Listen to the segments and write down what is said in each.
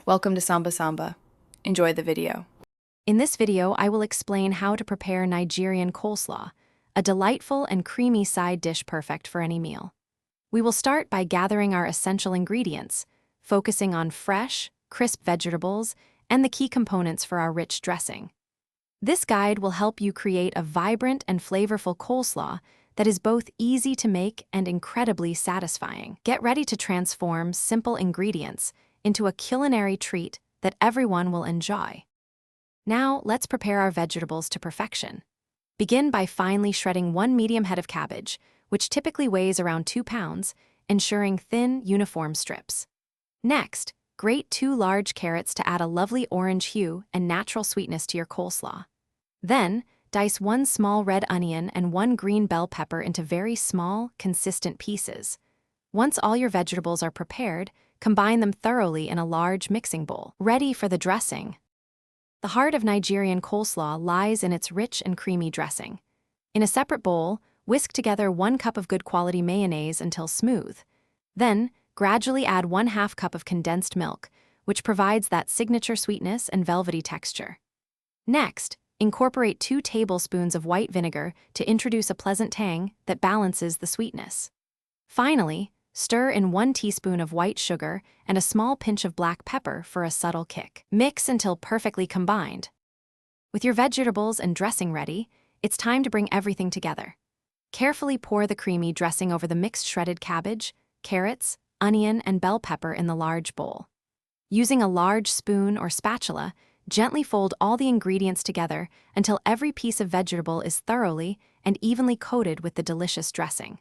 Welcome to Samba Samba. Enjoy the video. In this video, I will explain how to prepare Nigerian coleslaw, a delightful and creamy side dish perfect for any meal. We will start by gathering our essential ingredients, focusing on fresh, crisp vegetables and the key components for our rich dressing. This guide will help you create a vibrant and flavorful coleslaw that is both easy to make and incredibly satisfying. Get ready to transform simple ingredients into a culinary treat that everyone will enjoy. Now, let's prepare our vegetables to perfection. Begin by finely shredding 1 medium head of cabbage, which typically weighs around 2 pounds, ensuring thin, uniform strips. Next, grate 2 large carrots to add a lovely orange hue and natural sweetness to your coleslaw. Then, dice 1 small red onion and 1 green bell pepper into very small, consistent pieces. Once all your vegetables are prepared, combine them thoroughly in a large mixing bowl, ready for the dressing. The heart of Nigerian coleslaw lies in its rich and creamy dressing. In a separate bowl, whisk together 1 cup of good quality mayonnaise until smooth. Then, gradually add 1/2 cup of condensed milk, which provides that signature sweetness and velvety texture. Next, incorporate 2 tablespoons of white vinegar to introduce a pleasant tang that balances the sweetness. Finally, stir in 1 teaspoon of white sugar and a small pinch of black pepper for a subtle kick. Mix until perfectly combined. With your vegetables and dressing ready, it's time to bring everything together. Carefully pour the creamy dressing over the mixed shredded cabbage, carrots, onion, and bell pepper in the large bowl. Using a large spoon or spatula, gently fold all the ingredients together until every piece of vegetable is thoroughly and evenly coated with the delicious dressing.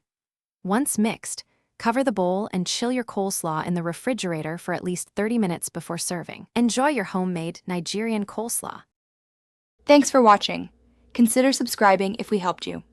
Once mixed, cover the bowl and chill your coleslaw in the refrigerator for at least 30 minutes before serving. Enjoy your homemade Nigerian coleslaw. Thanks for watching. Consider subscribing if we helped you.